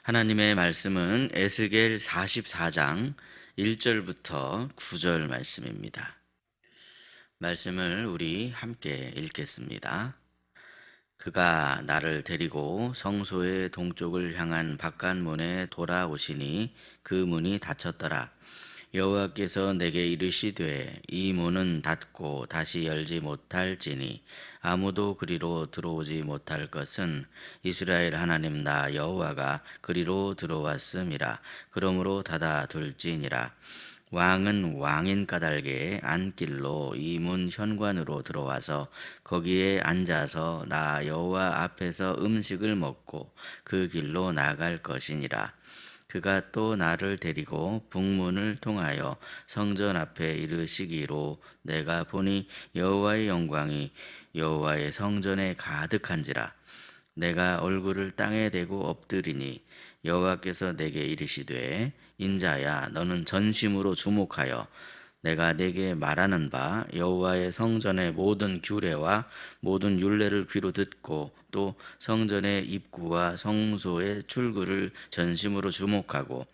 하나님의 말씀은 에스겔 44장 1절부터 9절 말씀입니다. 말씀을 우리 함께 읽겠습니다. 그가 나를 데리고 성소의 동쪽을 향한 바깥문에 돌아오시니 그 문이 닫혔더라. 여호와께서 내게 이르시되 이 문은 닫고 다시 열지 못할지니 아무도 그리로 들어오지 못할 것은 이스라엘 하나님 나 여호와가 그리로 들어왔음이라. 그러므로 닫아둘지니라. 왕은 왕인 까닭에 안길로 이 문 현관으로 들어와서 거기에 앉아서 나 여호와 앞에서 음식을 먹고 그 길로 나갈 것이니라. 그가 또 나를 데리고 북문을 통하여 성전 앞에 이르시기로 내가 보니 여호와의 영광이 여호와의 성전에 가득한지라. 내가 얼굴을 땅에 대고 엎드리니 여호와께서 내게 이르시되 인자야 너는 전심으로 주목하여 내가 내게 말하는 바 여호와의 성전의 모든 규례와 모든 율례를 귀로 듣고 또 성전의 입구와 성소의 출구를 전심으로 주목하고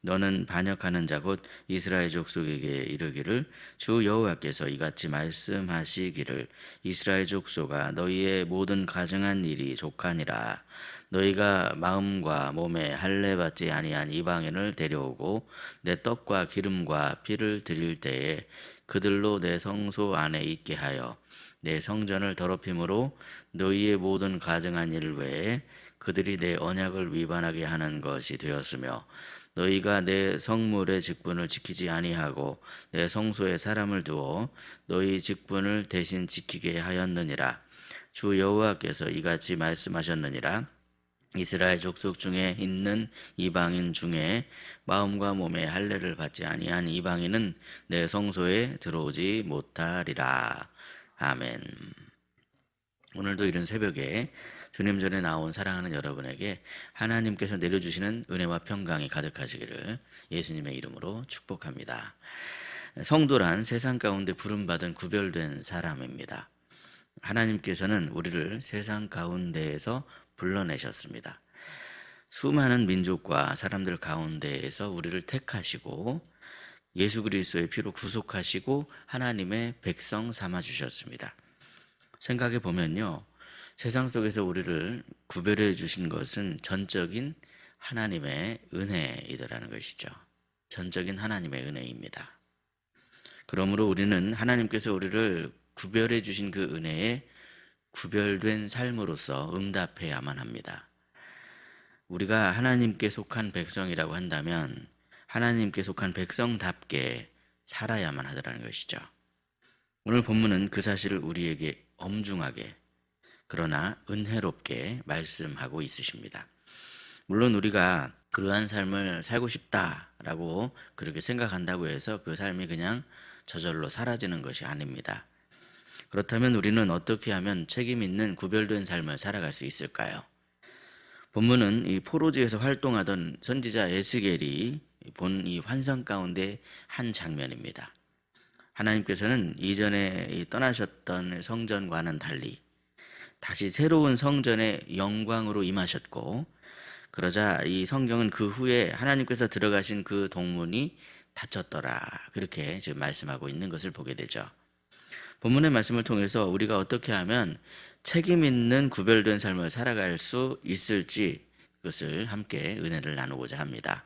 너는 반역하는 자 곧 이스라엘 족속에게 이르기를 주 여호와께서 이같이 말씀하시기를 이스라엘 족속아 너희의 모든 가증한 일이 족하니라. 너희가 마음과 몸에 할례 받지 아니한 이방인을 데려오고 내 떡과 기름과 피를 드릴 때에 그들로 내 성소 안에 있게 하여 내 성전을 더럽힘으로 너희의 모든 가증한 일 외에 그들이 내 언약을 위반하게 하는 것이 되었으며 너희가 내 성물의 직분을 지키지 아니하고 내 성소에 사람을 두어 너희 직분을 대신 지키게 하였느니라. 주 여호와께서 이같이 말씀하셨느니라. 이스라엘 족속 중에 있는 이방인 중에 마음과 몸에 할례를 받지 아니한 이방인은 내 성소에 들어오지 못하리라. 아멘. 오늘도 이른 새벽에 주님 전에 나온 사랑하는 여러분에게 하나님께서 내려주시는 은혜와 평강이 가득하시기를 예수님의 이름으로 축복합니다. 성도란 세상 가운데 부름받은 구별된 사람입니다. 하나님께서는 우리를 세상 가운데에서 불러내셨습니다. 수많은 민족과 사람들 가운데에서 우리를 택하시고 예수 그리스도의 피로 구속하시고 하나님의 백성 삼아주셨습니다. 생각해 보면요, 세상 속에서 우리를 구별해 주신 것은 전적인 하나님의 은혜이더라는 것이죠. 전적인 하나님의 은혜입니다. 그러므로 우리는 하나님께서 우리를 구별해 주신 그 은혜에 구별된 삶으로서 응답해야만 합니다. 우리가 하나님께 속한 백성이라고 한다면 하나님께 속한 백성답게 살아야만 하더라는 것이죠. 오늘 본문은 그 사실을 우리에게 엄중하게 그러나 은혜롭게 말씀하고 있으십니다. 물론 우리가 그러한 삶을 살고 싶다라고 그렇게 생각한다고 해서 그 삶이 그냥 저절로 사라지는 것이 아닙니다. 그렇다면 우리는 어떻게 하면 책임 있는 구별된 삶을 살아갈 수 있을까요? 본문은 이 포로지에서 활동하던 선지자 에스겔이 본 이 환상 가운데 한 장면입니다. 하나님께서는 이전에 떠나셨던 성전과는 달리 다시 새로운 성전의 영광으로 임하셨고, 그러자 이 성경은 그 후에 하나님께서 들어가신 그 동문이 닫혔더라, 그렇게 지금 말씀하고 있는 것을 보게 되죠. 본문의 말씀을 통해서 우리가 어떻게 하면 책임 있는 구별된 삶을 살아갈 수 있을지 그것을 함께 은혜를 나누고자 합니다.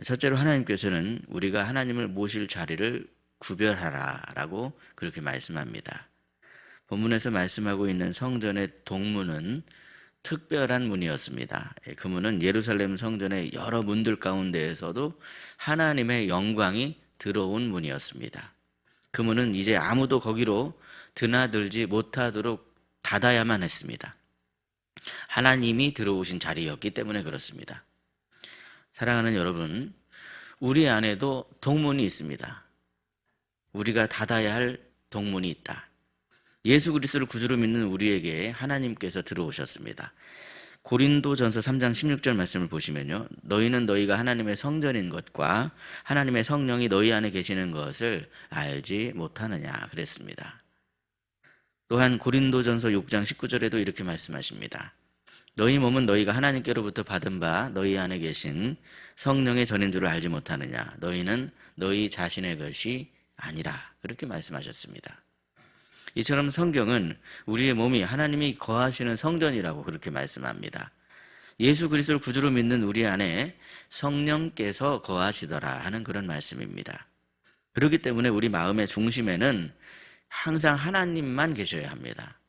첫째로 하나님께서는 우리가 하나님을 모실 자리를 구별하라라고 그렇게 말씀합니다. 본문에서 말씀하고 있는 성전의 동문은 특별한 문이었습니다. 그 문은 예루살렘 성전의 여러 문들 가운데에서도 하나님의 영광이 들어온 문이었습니다. 그 문은 이제 아무도 거기로 드나들지 못하도록 닫아야만 했습니다. 하나님이 들어오신 자리였기 때문에 그렇습니다. 사랑하는 여러분, 우리 안에도 동문이 있습니다. 우리가 닫아야 할 동문이 있다. 예수 그리스도를 구주로 믿는 우리에게 하나님께서 들어오셨습니다. 고린도전서 3장 16절 말씀을 보시면요, 너희는 너희가 하나님의 성전인 것과 하나님의 성령이 너희 안에 계시는 것을 알지 못하느냐 그랬습니다. 또한 고린도전서 6장 19절에도 이렇게 말씀하십니다. 너희 몸은 너희가 하나님께로부터 받은 바 너희 안에 계신 성령의 전인 줄을 알지 못하느냐. 너희는 너희 자신의 것이 아니라. 그렇게 말씀하셨습니다. 이처럼 성경은 우리의 몸이 하나님이 거하시는 성전이라고 그렇게 말씀합니다. 예수 그리스도를 구주로 믿는 우리 안에 성령께서 거하시더라 하는 그런 말씀입니다. 그렇기 때문에 우리 마음의 중심에는 항상 하나님만 계셔야 합니다.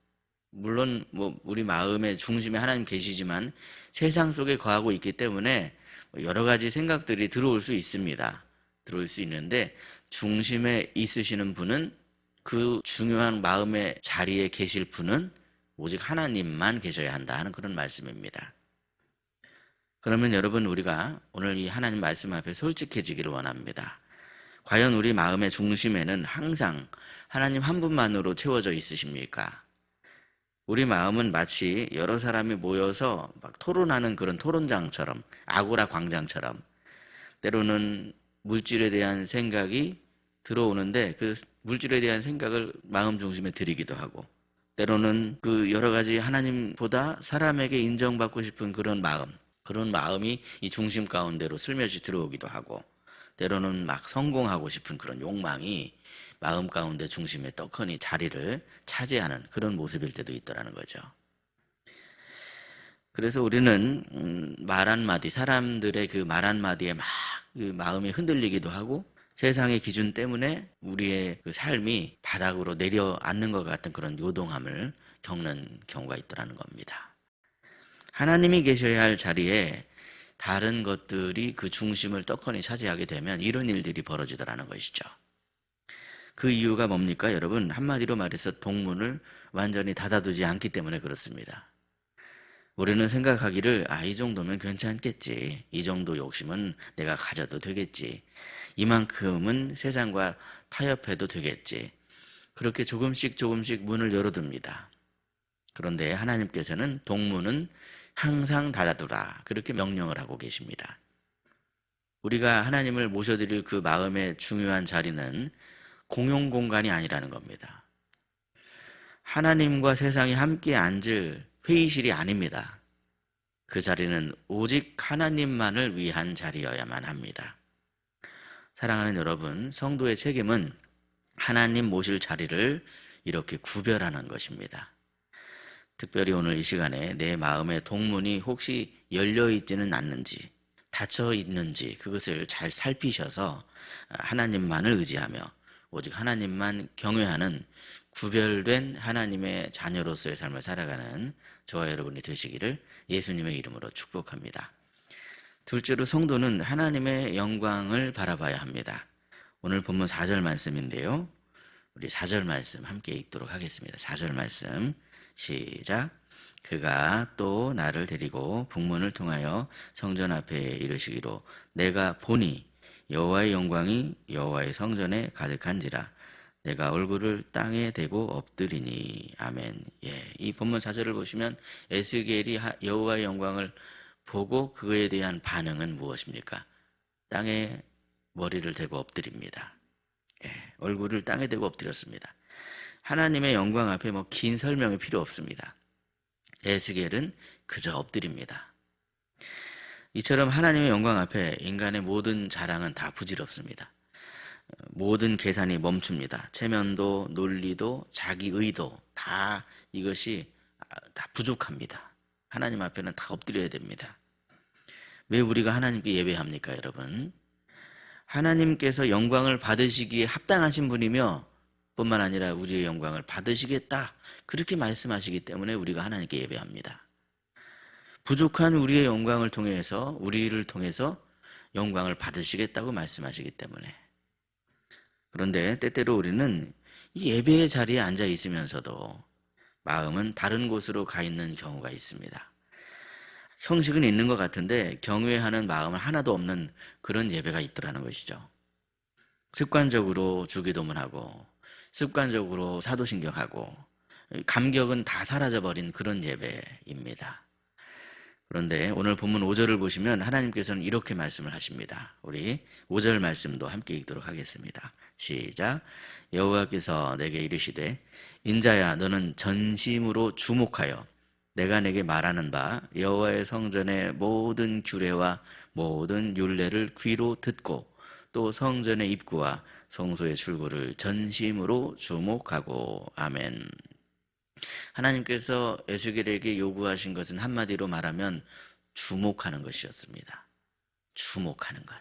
물론 우리 마음의 중심에 하나님 계시지만 세상 속에 거하고 있기 때문에 여러 가지 생각들이 들어올 수 있습니다. 들어올 수 있는데 중심에 있으시는 분은, 그 중요한 마음의 자리에 계실 분은 오직 하나님만 계셔야 한다 하는 그런 말씀입니다. 그러면 여러분, 우리가 오늘 이 하나님 말씀 앞에 솔직해지기를 원합니다. 과연 우리 마음의 중심에는 항상 하나님 한 분만으로 채워져 있으십니까? 우리 마음은 마치 여러 사람이 모여서 막 토론하는 그런 토론장처럼, 아고라 광장처럼, 때로는 물질에 대한 생각이 들어오는데 그 물질에 대한 생각을 마음 중심에 들이기도 하고, 때로는 그 여러 가지 하나님보다 사람에게 인정받고 싶은 그런 마음이 이 중심 가운데로 슬며시 들어오기도 하고, 때로는 막 성공하고 싶은 그런 욕망이 마음 가운데 중심에 떡하니 자리를 차지하는 그런 모습일 때도 있더라는 거죠. 그래서 우리는 말 한마디, 사람들의 그 말 한마디에 막 그 마음이 흔들리기도 하고, 세상의 기준 때문에 우리의 그 삶이 바닥으로 내려앉는 것 같은 그런 요동함을 겪는 경우가 있더라는 겁니다. 하나님이 계셔야 할 자리에 다른 것들이 그 중심을 떡하니 차지하게 되면 이런 일들이 벌어지더라는 것이죠. 그 이유가 뭡니까? 여러분, 한마디로 말해서 동문을 완전히 닫아두지 않기 때문에 그렇습니다. 우리는 생각하기를 이 정도면 괜찮겠지, 이 정도 욕심은 내가 가져도 되겠지, 이만큼은 세상과 타협해도 되겠지, 그렇게 조금씩 문을 열어둡니다. 그런데 하나님께서는 동문은 항상 닫아두라, 그렇게 명령을 하고 계십니다. 우리가 하나님을 모셔드릴 그 마음의 중요한 자리는 공용 공간이 아니라는 겁니다. 하나님과 세상이 함께 앉을 회의실이 아닙니다. 그 자리는 오직 하나님만을 위한 자리여야만 합니다. 사랑하는 여러분, 성도의 책임은 하나님 모실 자리를 이렇게 구별하는 것입니다. 특별히 오늘 이 시간에 내 마음의 동문이 혹시 열려있지는 않는지, 닫혀 있는지 그것을 잘 살피셔서 하나님만을 의지하며 오직 하나님만 경외하는 구별된 하나님의 자녀로서의 삶을 살아가는 저와 여러분이 되시기를 예수님의 이름으로 축복합니다. 둘째로, 성도는 하나님의 영광을 바라봐야 합니다. 오늘 본문 4절 말씀인데요. 우리 4절 말씀 함께 읽도록 하겠습니다. 4절 말씀 시작. 그가 또 나를 데리고 북문을 통하여 성전 앞에 이르시기로 내가 보니 여호와의 영광이 여호와의 성전에 가득한지라 내가 얼굴을 땅에 대고 엎드리니. 아멘. 이 본문 4절을 보시면 에스겔이 여호와의 영광을 보고 그에 대한 반응은 무엇입니까? 땅에 머리를 대고 엎드립니다. 얼굴을 땅에 대고 엎드렸습니다. 하나님의 영광 앞에 긴 설명이 필요 없습니다. 에스겔은 그저 엎드립니다. 이처럼 하나님의 영광 앞에 인간의 모든 자랑은 다 부질없습니다. 모든 계산이 멈춥니다. 체면도 논리도 자기 의도 다 이것이 다 부족합니다. 하나님 앞에는 다 엎드려야 됩니다. 왜 우리가 하나님께 예배합니까, 여러분? 하나님께서 영광을 받으시기에 합당하신 분이며 뿐만 아니라 우리의 영광을 받으시겠다, 그렇게 말씀하시기 때문에 우리가 하나님께 예배합니다. 부족한 우리의 영광을 통해서, 우리를 통해서 영광을 받으시겠다고 말씀하시기 때문에. 그런데 때때로 우리는 이 예배의 자리에 앉아 있으면서도 마음은 다른 곳으로 가 있는 경우가 있습니다. 형식은 있는 것 같은데 경외하는 마음은 하나도 없는 그런 예배가 있더라는 것이죠. 습관적으로 주기도문하고 습관적으로 사도신경하고 감격은 다 사라져버린 그런 예배입니다. 그런데 오늘 본문 5절을 보시면 하나님께서는 이렇게 말씀을 하십니다. 우리 5절 말씀도 함께 읽도록 하겠습니다. 시작. 여호와께서 내게 이르시되 인자야 너는 전심으로 주목하여 내가 내게 말하는 바 여호와의 성전의 모든 규례와 모든 율례를 귀로 듣고 또 성전의 입구와 성소의 출구를 전심으로 주목하고. 아멘. 하나님께서 에스겔에게 요구하신 것은 한마디로 말하면 주목하는 것이었습니다. 주목하는 것.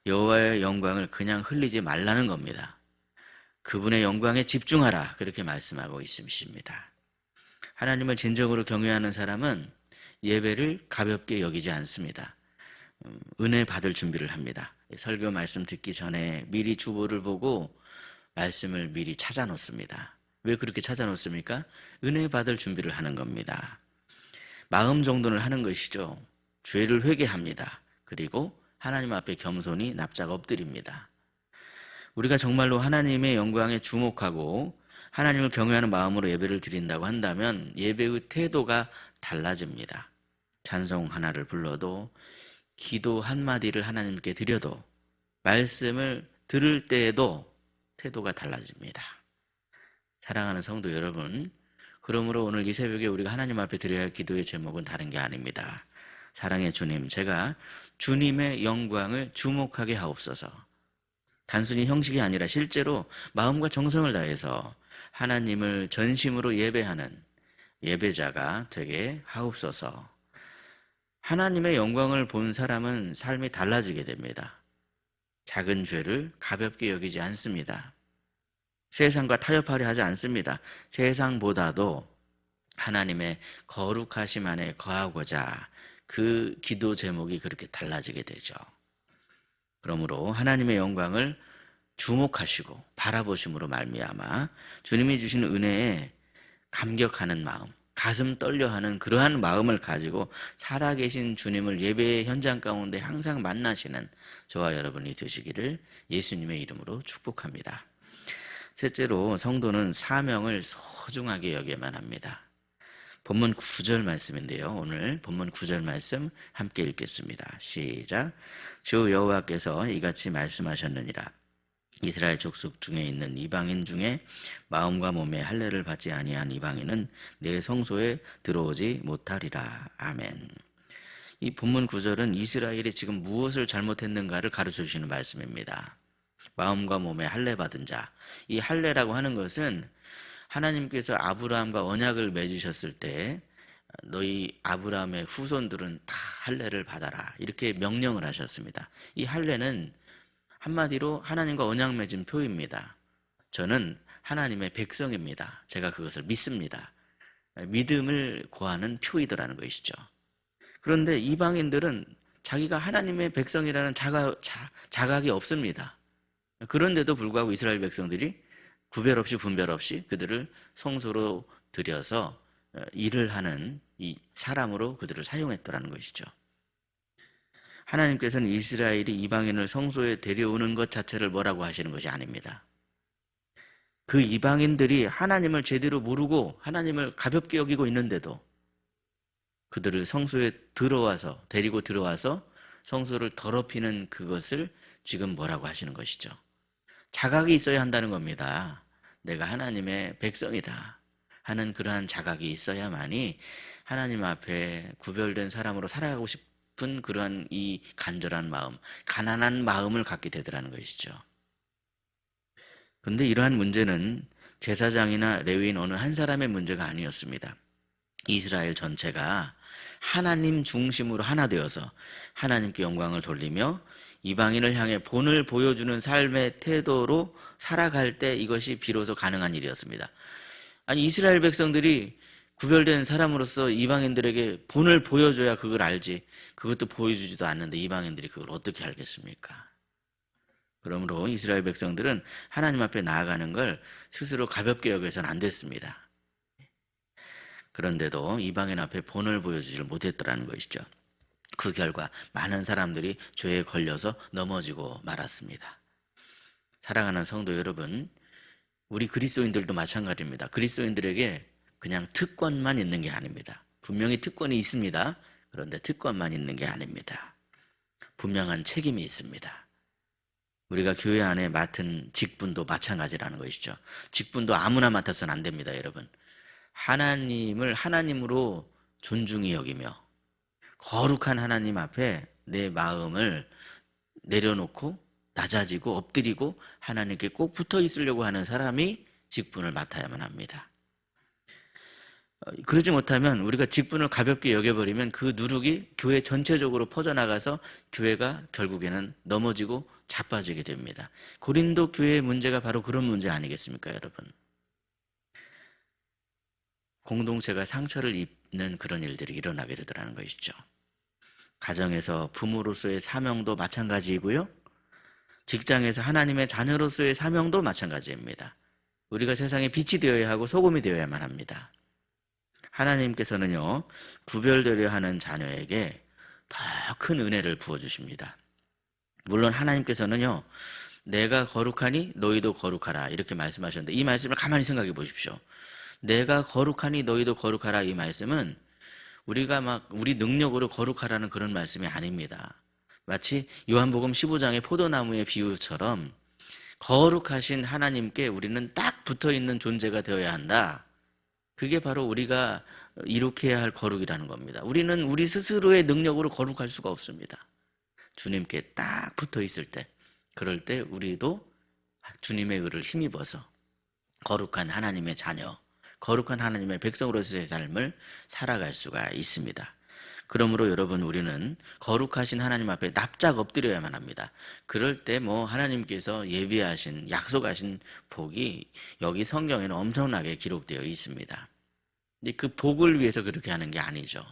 여호와의 영광을 그냥 흘리지 말라는 겁니다. 그분의 영광에 집중하라, 그렇게 말씀하고 있으십니다. 하나님을 진정으로 경외하는 사람은 예배를 가볍게 여기지 않습니다. 은혜 받을 준비를 합니다. 설교 말씀 듣기 전에 미리 주보를 보고 말씀을 미리 찾아 놓습니다. 왜 그렇게 찾아 놓습니까? 은혜 받을 준비를 하는 겁니다. 마음 정돈을 하는 것이죠. 죄를 회개합니다. 그리고 하나님 앞에 겸손히 납작 엎드립니다. 우리가 정말로 하나님의 영광에 주목하고 하나님을 경외하는 마음으로 예배를 드린다고 한다면 예배의 태도가 달라집니다. 찬송 하나를 불러도, 기도 한마디를 하나님께 드려도, 말씀을 들을 때에도 태도가 달라집니다. 사랑하는 성도 여러분, 그러므로 오늘 이 새벽에 우리가 하나님 앞에 드려야 할 기도의 제목은 다른 게 아닙니다. 사랑의 주님, 제가 주님의 영광을 주목하게 하옵소서. 단순히 형식이 아니라 실제로 마음과 정성을 다해서 하나님을 전심으로 예배하는 예배자가 되게 하옵소서. 하나님의 영광을 본 사람은 삶이 달라지게 됩니다. 작은 죄를 가볍게 여기지 않습니다. 세상과 타협하려 하지 않습니다. 세상보다도 하나님의 거룩하심 안에 거하고자 그 기도 제목이 그렇게 달라지게 되죠. 그러므로 하나님의 영광을 주목하시고 바라보심으로 말미암아 주님이 주신 은혜에 감격하는 마음, 가슴 떨려하는 그러한 마음을 가지고 살아계신 주님을 예배의 현장 가운데 항상 만나시는 저와 여러분이 되시기를 예수님의 이름으로 축복합니다. 셋째로, 성도는 사명을 소중하게 여겨야만 합니다. 본문 9절 말씀인데요. 오늘 본문 9절 말씀 함께 읽겠습니다. 시작. 주 여호와께서 이같이 말씀하셨느니라. 이스라엘 족속 중에 있는 이방인 중에 마음과 몸에 할례를 받지 아니한 이방인은 내 성소에 들어오지 못하리라. 아멘. 이 본문 9절은 이스라엘이 지금 무엇을 잘못했는가를 가르쳐 주시는 말씀입니다. 마음과 몸에 할례 받은 자. 이 할례라고 하는 것은 하나님께서 아브라함과 언약을 맺으셨을 때 너희 아브라함의 후손들은 다 할례를 받아라, 이렇게 명령을 하셨습니다. 이 할례는 한마디로 하나님과 언약 맺은 표입니다. 저는 하나님의 백성입니다. 제가 그것을 믿습니다. 믿음을 고하는 표이더라는 것이죠. 그런데 이방인들은 자기가 하나님의 백성이라는 자각이 없습니다. 그런데도 불구하고 이스라엘 백성들이 구별 없이 분별 없이 그들을 성소로 들여서 일을 하는 이 사람으로 그들을 사용했더라는 것이죠. 하나님께서는 이스라엘이 이방인을 성소에 데려오는 것 자체를 뭐라고 하시는 것이 아닙니다. 그 이방인들이 하나님을 제대로 모르고 하나님을 가볍게 여기고 있는데도 그들을 성소에 데리고 들어와서 성소를 더럽히는 그것을 지금 뭐라고 하시는 것이죠. 자각이 있어야 한다는 겁니다. 내가 하나님의 백성이다 하는 그러한 자각이 있어야만이 하나님 앞에 구별된 사람으로 살아가고 싶은 그러한 이 간절한 마음, 가난한 마음을 갖게 되더라는 것이죠. 그런데 이러한 문제는 제사장이나 레위인 어느 한 사람의 문제가 아니었습니다. 이스라엘 전체가 하나님 중심으로 하나 되어서 하나님께 영광을 돌리며 이방인을 향해 본을 보여주는 삶의 태도로 살아갈 때 이것이 비로소 가능한 일이었습니다. 아니, 이스라엘 백성들이 구별된 사람으로서 이방인들에게 본을 보여줘야 그걸 알지, 그것도 보여주지도 않는데 이방인들이 그걸 어떻게 알겠습니까? 그러므로 이스라엘 백성들은 하나님 앞에 나아가는 걸 스스로 가볍게 여겨서는 안 됐습니다. 그런데도 이방인 앞에 본을 보여주지를 못했더라는 것이죠. 그 결과 많은 사람들이 죄에 걸려서 넘어지고 말았습니다. 사랑하는 성도 여러분, 우리 그리스도인들도 마찬가지입니다. 그리스도인들에게 그냥 특권만 있는 게 아닙니다. 분명히 특권이 있습니다. 그런데 특권만 있는 게 아닙니다. 분명한 책임이 있습니다. 우리가 교회 안에 맡은 직분도 마찬가지라는 것이죠. 직분도 아무나 맡아서는 안 됩니다, 여러분. 하나님을 하나님으로 존중히 여기며 거룩한 하나님 앞에 내 마음을 내려놓고 낮아지고 엎드리고 하나님께 꼭 붙어 있으려고 하는 사람이 직분을 맡아야만 합니다. 그러지 못하면 우리가 직분을 가볍게 여겨버리면 그 누룩이 교회 전체적으로 퍼져나가서 교회가 결국에는 넘어지고 자빠지게 됩니다. 고린도 교회의 문제가 바로 그런 문제 아니겠습니까, 여러분? 공동체가 상처를 입는 그런 일들이 일어나게 되더라는 것이죠. 가정에서 부모로서의 사명도 마찬가지이고요. 직장에서 하나님의 자녀로서의 사명도 마찬가지입니다. 우리가 세상에 빛이 되어야 하고 소금이 되어야만 합니다. 하나님께서는요, 구별되려 하는 자녀에게 더 큰 은혜를 부어주십니다. 물론 하나님께서는요, 내가 거룩하니 너희도 거룩하라 이렇게 말씀하셨는데 이 말씀을 가만히 생각해 보십시오. 내가 거룩하니 너희도 거룩하라 이 말씀은 우리가 막 우리 능력으로 거룩하라는 그런 말씀이 아닙니다. 마치 요한복음 15장의 포도나무의 비유처럼 거룩하신 하나님께 우리는 딱 붙어있는 존재가 되어야 한다. 그게 바로 우리가 이룩해야 할 거룩이라는 겁니다. 우리는 우리 스스로의 능력으로 거룩할 수가 없습니다. 주님께 딱 붙어있을 때, 그럴 때 우리도 주님의 의를 힘입어서 거룩한 하나님의 자녀, 거룩한 하나님의 백성으로서의 삶을 살아갈 수가 있습니다. 그러므로 여러분, 우리는 거룩하신 하나님 앞에 납작 엎드려야만 합니다. 그럴 때 하나님께서 예비하신, 약속하신 복이 여기 성경에는 엄청나게 기록되어 있습니다. 근데 그 복을 위해서 그렇게 하는 게 아니죠.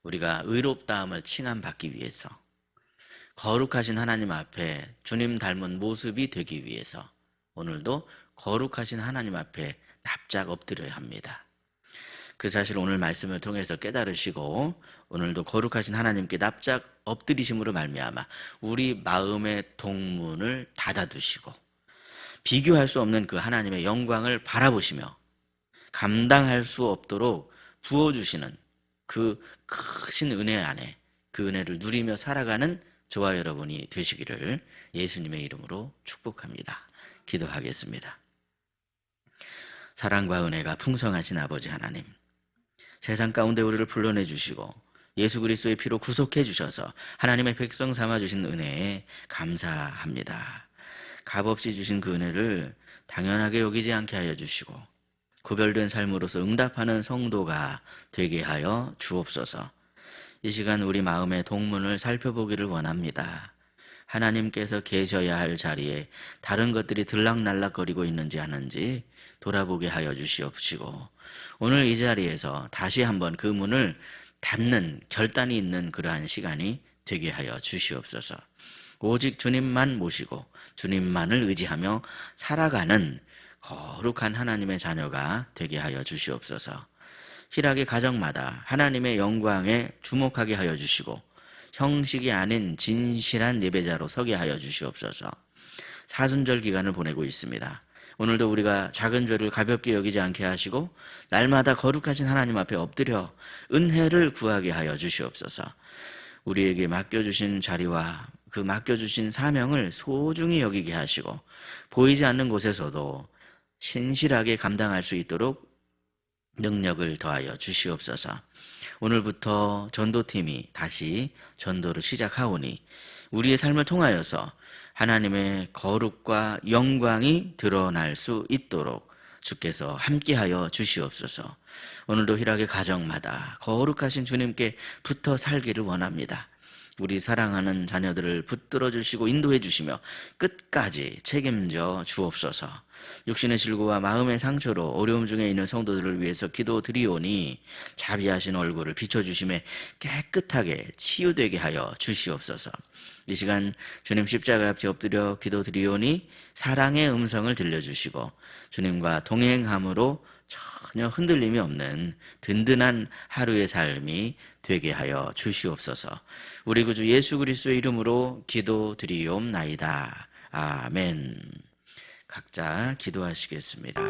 우리가 의롭다함을 칭함받기 위해서, 거룩하신 하나님 앞에 주님 닮은 모습이 되기 위해서 오늘도 거룩하신 하나님 앞에 납작 엎드려야 합니다. 그 사실 오늘 말씀을 통해서 깨달으시고 오늘도 거룩하신 하나님께 납작 엎드리심으로 말미암아 우리 마음의 동문을 닫아두시고 비교할 수 없는 그 하나님의 영광을 바라보시며 감당할 수 없도록 부어주시는 그 크신 은혜 안에 그 은혜를 누리며 살아가는 저와 여러분이 되시기를 예수님의 이름으로 축복합니다. 기도하겠습니다. 사랑과 은혜가 풍성하신 아버지 하나님, 세상 가운데 우리를 불러내 주시고 예수 그리스도의 피로 구속해 주셔서 하나님의 백성 삼아 주신 은혜에 감사합니다. 값없이 주신 그 은혜를 당연하게 여기지 않게 하여 주시고 구별된 삶으로서 응답하는 성도가 되게 하여 주옵소서. 이 시간 우리 마음의 동문을 살펴보기를 원합니다. 하나님께서 계셔야 할 자리에 다른 것들이 들락날락거리고 있는지 아는지 돌아보게 하여 주시옵시고 오늘 이 자리에서 다시 한번 그 문을 닫는 결단이 있는 그러한 시간이 되게 하여 주시옵소서. 오직 주님만 모시고 주님만을 의지하며 살아가는 거룩한 하나님의 자녀가 되게 하여 주시옵소서. 희락의 가정마다 하나님의 영광에 주목하게 하여 주시고 형식이 아닌 진실한 예배자로 서게 하여 주시옵소서. 사순절 기간을 보내고 있습니다. 오늘도 우리가 작은 죄를 가볍게 여기지 않게 하시고 날마다 거룩하신 하나님 앞에 엎드려 은혜를 구하게 하여 주시옵소서. 우리에게 맡겨주신 자리와 그 맡겨주신 사명을 소중히 여기게 하시고 보이지 않는 곳에서도 신실하게 감당할 수 있도록 능력을 더하여 주시옵소서. 오늘부터 전도팀이 다시 전도를 시작하오니 우리의 삶을 통하여서 하나님의 거룩과 영광이 드러날 수 있도록 주께서 함께하여 주시옵소서. 오늘도 희락의 가정마다 거룩하신 주님께 붙어 살기를 원합니다. 우리 사랑하는 자녀들을 붙들어 주시고 인도해 주시며 끝까지 책임져 주옵소서. 육신의 질고와 마음의 상처로 어려움 중에 있는 성도들을 위해서 기도드리오니 자비하신 얼굴을 비춰주심에 깨끗하게 치유되게 하여 주시옵소서. 이 시간 주님 십자가 앞에 엎드려 기도드리오니 사랑의 음성을 들려주시고 주님과 동행함으로 전혀 흔들림이 없는 든든한 하루의 삶이 되게 하여 주시옵소서. 우리 구주 예수 그리스도의 이름으로 기도드리옵나이다. 아멘. 각자 기도하시겠습니다.